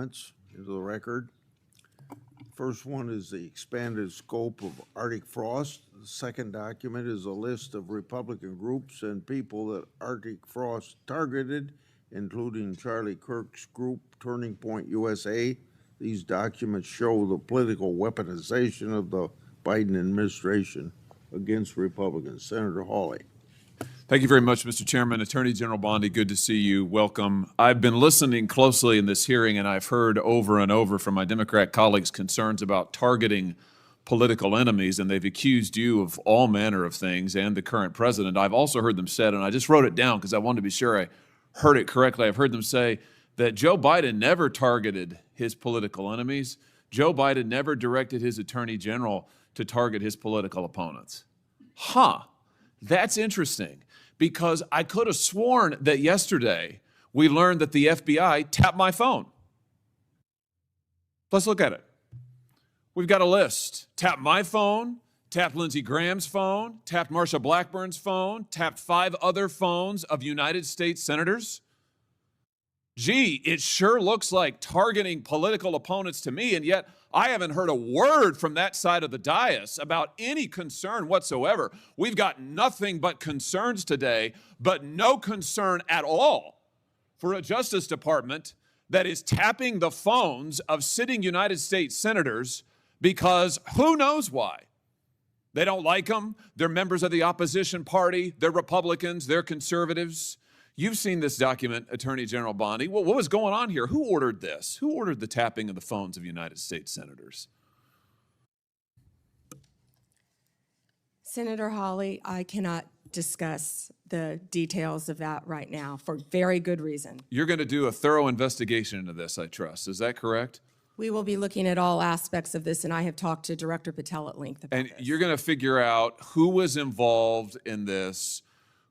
documents into the record. First one is the expanded scope of Arctic frost. The second document is a list of Republican groups and people that Arctic frost targeted, including Charlie Kirk's group, Turning Point USA. These documents show the political weaponization of the Biden administration against Republicans. Senator Hawley. Thank you very much, Mr. Chairman. Attorney General Bondi, good to see you. Welcome. I've been listening closely in this hearing, and I've heard over and over from my Democrat colleagues concerns about targeting political enemies, and they've accused you of all manner of things and the current president. I've also heard them said, and I just wrote it down because I wanted to be sure I heard it correctly. I've heard them say that Joe Biden never targeted his political enemies. Joe Biden never directed his attorney general to target his political opponents. That's interesting, because I could have sworn that yesterday we learned that the FBI tapped my phone. Let's look at it. We've got a list. Tapped my phone, tapped Lindsey Graham's phone, tapped Marsha Blackburn's phone, tapped 5 other phones of United States senators. Gee, it sure looks like targeting political opponents to me, and yet I haven't heard a word from that side of the dais about any concern whatsoever. We've got nothing but concerns today, but no concern at all for a Justice Department that is tapping the phones of sitting United States senators because who knows why. They don't like them. They're members of the opposition party. They're Republicans. They're conservatives. You've seen this document, Attorney General Bondi. What was going on here? Who ordered this? Who ordered the tapping of the phones of United States senators? Senator Hawley, I cannot discuss the details of that right now for very good reason. You're going to do a thorough investigation into this, I trust. Is that correct? We will be looking at all aspects of this, and I have talked to Director Patel at length about this. And you're going to figure out who was involved in this,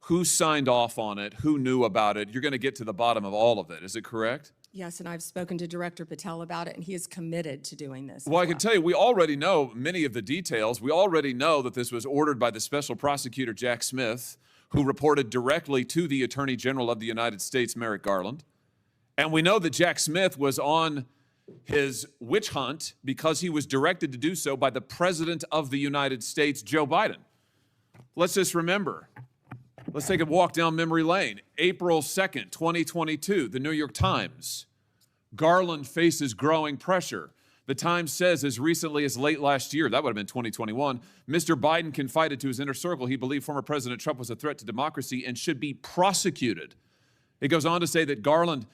who signed off on it, who knew about it. You're going to get to the bottom of all of it. Is it correct? Yes, and I've spoken to Director Patel about it, and he is committed to doing this. Well, I can tell you, we already know many of the details. We already know that this was ordered by the Special Prosecutor Jack Smith, who reported directly to the Attorney General of the United States, Merrick Garland. And we know that Jack Smith was on his witch hunt because he was directed to do so by the President of the United States, Joe Biden. Let's just remember. Let's take a walk down memory lane. April 2nd, 2022, the New York Times. Garland faces growing pressure. The Times says as recently as late last year, that would have been 2021, Mr. Biden confided to his inner circle he believed former President Trump was a threat to democracy and should be prosecuted. It goes on to say that Biden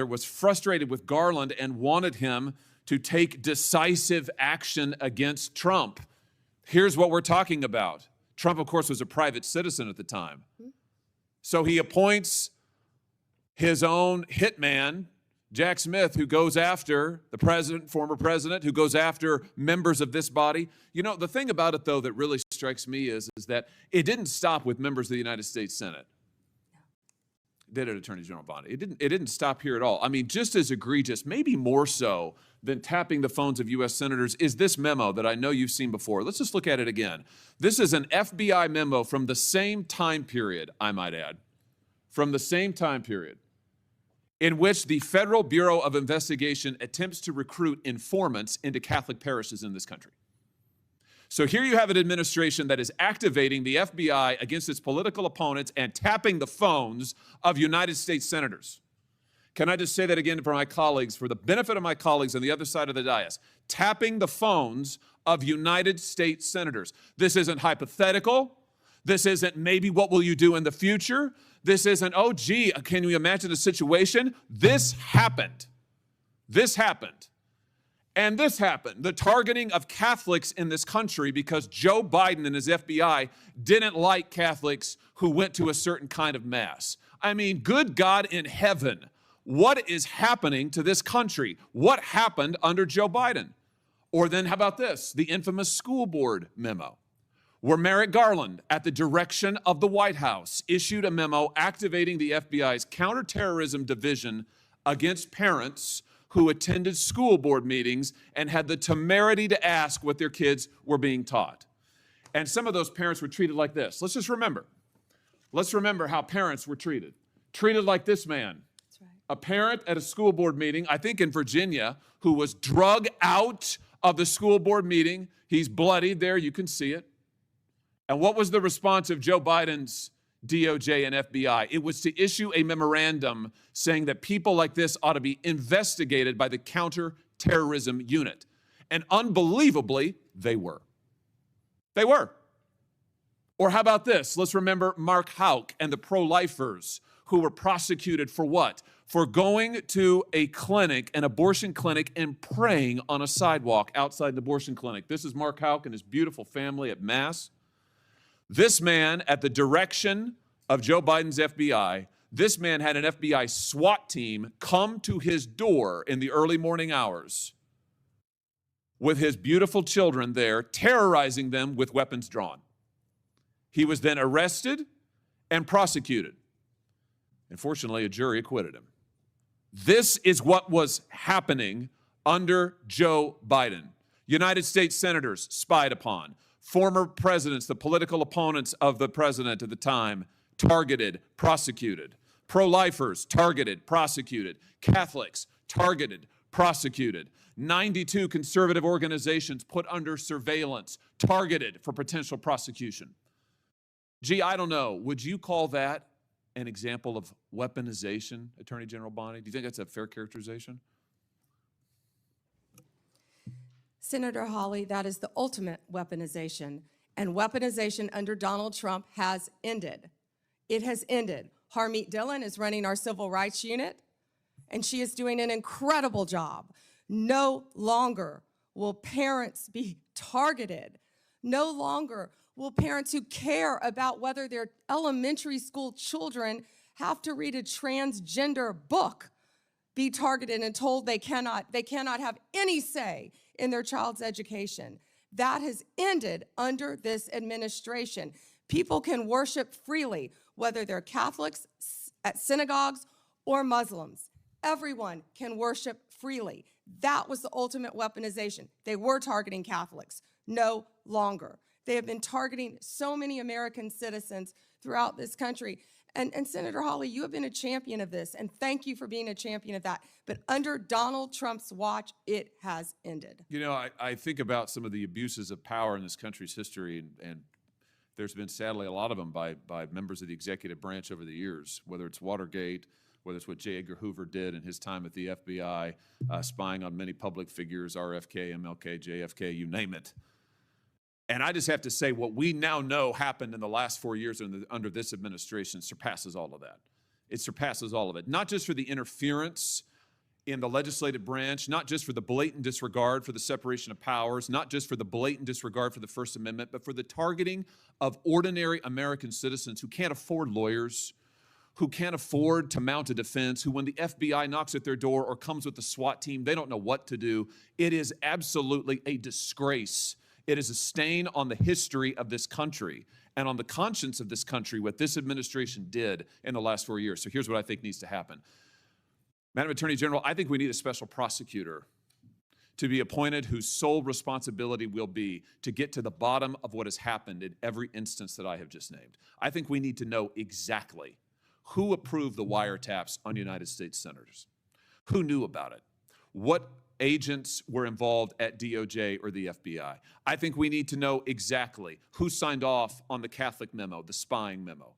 was frustrated with Garland and wanted him to take decisive action against Trump. Here's what we're talking about. Trump, of course, was a private citizen at the time. So he appoints his own hitman, Jack Smith, who goes after the president, former president, who goes after members of this body. You know, the thing about it, though, that really strikes me is that it didn't stop with members of the United States Senate. Did it, Attorney General Bondi? It didn't stop here at all. I mean, just as egregious, maybe more so than tapping the phones of U.S. senators, is this memo that I know you've seen before. Let's just look at it again. This is an FBI memo from the same time period, I might add, from the same time period, in which the Federal Bureau of Investigation attempts to recruit informants into Catholic parishes in this country. So here you have an administration that is activating the FBI against its political opponents and tapping the phones of United States senators. Can I just say that again for my colleagues, for the benefit of my colleagues on the other side of the dais? Tapping the phones of United States senators. This isn't hypothetical. This isn't maybe what will you do in the future. This isn't, oh, gee, can you imagine a situation? This happened. This happened. And this happened, the targeting of Catholics in this country because Joe Biden and his FBI didn't like Catholics who went to a certain kind of mass. I mean, good God in heaven, what is happening to this country? What happened under Joe Biden? Or then how about this, the infamous school board memo, where Merrick Garland, at the direction of the White House, issued a memo activating the FBI's counterterrorism division against parents who attended school board meetings and had the temerity to ask what their kids were being taught. And some of those parents were treated like this. Let's just remember. Let's remember how parents were treated. Treated like this man. That's right. a parent at a school board meeting, I think in Virginia, who was drug out of the school board meeting. He's bloodied there, you can see it. And what was the response of Joe Biden's DOJ and FBI? It was to issue a memorandum saying that people like this ought to be investigated by the counterterrorism unit. And unbelievably, they were. They were. Or how about this? Let's remember Mark Houck and the pro-lifers who were prosecuted for what? For going to a clinic, an abortion clinic, and praying on a sidewalk outside an abortion clinic. This is Mark Houck and his beautiful family at Mass. This man, at the direction of Joe Biden's FBI, this man had an FBI SWAT team come to his door in the early morning hours with his beautiful children there, terrorizing them with weapons drawn. He was then arrested and prosecuted. Unfortunately, a jury acquitted him. This is what was happening under Joe Biden. United States senators spied upon. Former presidents, the political opponents of the president at the time, targeted, prosecuted. Pro-lifers, targeted, prosecuted. Catholics, targeted, prosecuted. 92 conservative organizations put under surveillance, targeted for potential prosecution. Gee, I don't know. Would you call that an example of weaponization, Attorney General Bondi? Do you think that's a fair characterization? Senator Hawley, that is the ultimate weaponization. And weaponization under Donald Trump has ended. It has ended. Harmeet Dillon is running our civil rights unit, and she is doing an incredible job. No longer will parents be targeted. No longer will parents who care about whether their elementary school children have to read a transgender book be targeted and told they cannot have any say in their child's education. That has ended under this administration. People can worship freely, whether they're Catholics at synagogues or Muslims. Everyone can worship freely. That was the ultimate weaponization. They were targeting Catholics. No longer. They have been targeting so many American citizens throughout this country. And Senator Hawley, you have been a champion of this, and thank you for being a champion of that. But under Donald Trump's watch, it has ended. You know, I think about some of the abuses of power in this country's history, and there's been sadly a lot of them by members of the executive branch over the years, whether it's Watergate, whether it's what J. Edgar Hoover did in his time at the FBI, spying on many public figures, RFK, MLK, JFK, you name it. And I just have to say, what we now know happened in the last 4 years under this administration surpasses all of that. It surpasses all of it. Not just for the interference in the legislative branch, not just for the blatant disregard for the separation of powers, not just for the blatant disregard for the First Amendment, but for the targeting of ordinary American citizens who can't afford lawyers, who can't afford to mount a defense, who when the FBI knocks at their door or comes with the SWAT team, they don't know what to do. It is absolutely a disgrace. It is a stain on the history of this country and on the conscience of this country, what this administration did in the last 4 years. So here's what I think needs to happen. Madam Attorney General, I think we need a special prosecutor to be appointed whose sole responsibility will be to get to the bottom of what has happened in every instance that I have just named. I think we need to know exactly who approved the wiretaps on United States senators, who knew about it, what agents were involved at DOJ or the FBI. I think we need to know exactly who signed off on the Catholic memo, the spying memo,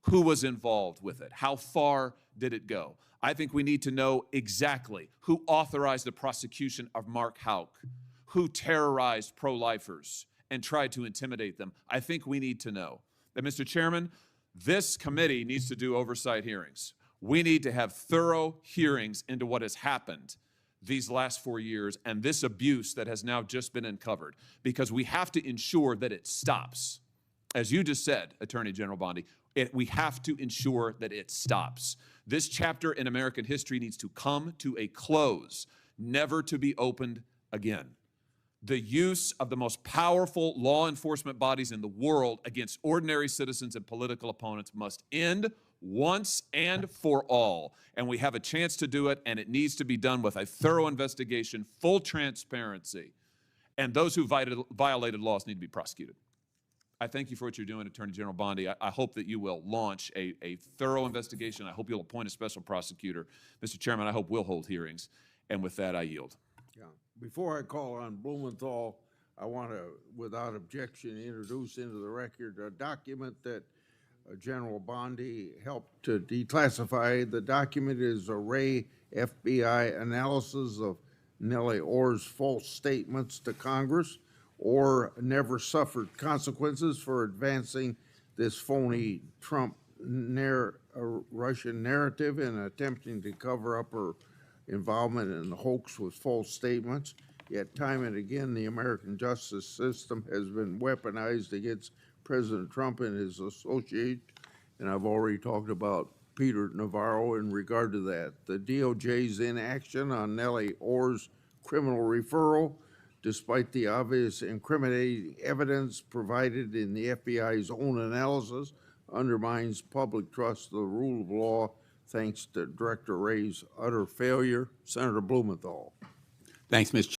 who was involved with it, how far did it go. I think we need to know exactly who authorized the prosecution of Mark Houck, who terrorized pro-lifers and tried to intimidate them. I think we need to know. And Mr. Chairman, this committee needs to do oversight hearings. We need to have thorough hearings into what has happened these last 4 years and this abuse that has now just been uncovered, because we have to ensure that it stops. As you just said, Attorney General Bondi, we have to ensure that it stops. This chapter in American history needs to come to a close, never to be opened again. The use of the most powerful law enforcement bodies in the world against ordinary citizens and political opponents must end once and for all. And we have a chance to do it, and it needs to be done with a thorough investigation, full transparency, and those who violated laws need to be prosecuted. I thank you for what you're doing, Attorney General Bondi. I hope that you will launch a thorough investigation. I hope you'll appoint a special prosecutor. Mr. Chairman, I hope we'll hold hearings. And with that, I yield. Yeah. Before I call on Blumenthal, I want to, without objection, introduce into the record a document that General Bondi helped to declassify. The document is a Ray FBI analysis of Nellie Orr's false statements to Congress. Orr never suffered consequences for advancing this phony Trump Russian narrative and attempting to cover up her involvement in the hoax with false statements. Yet time and again, the American justice system has been weaponized against President Trump and his associates, and I've already talked about Peter Navarro in regard to that. The DOJ's inaction on Nellie Orr's criminal referral, despite the obvious incriminating evidence provided in the FBI's own analysis, undermines public trust in the rule of law thanks to Director Ray's utter failure. Senator Blumenthal. Thanks, Mr.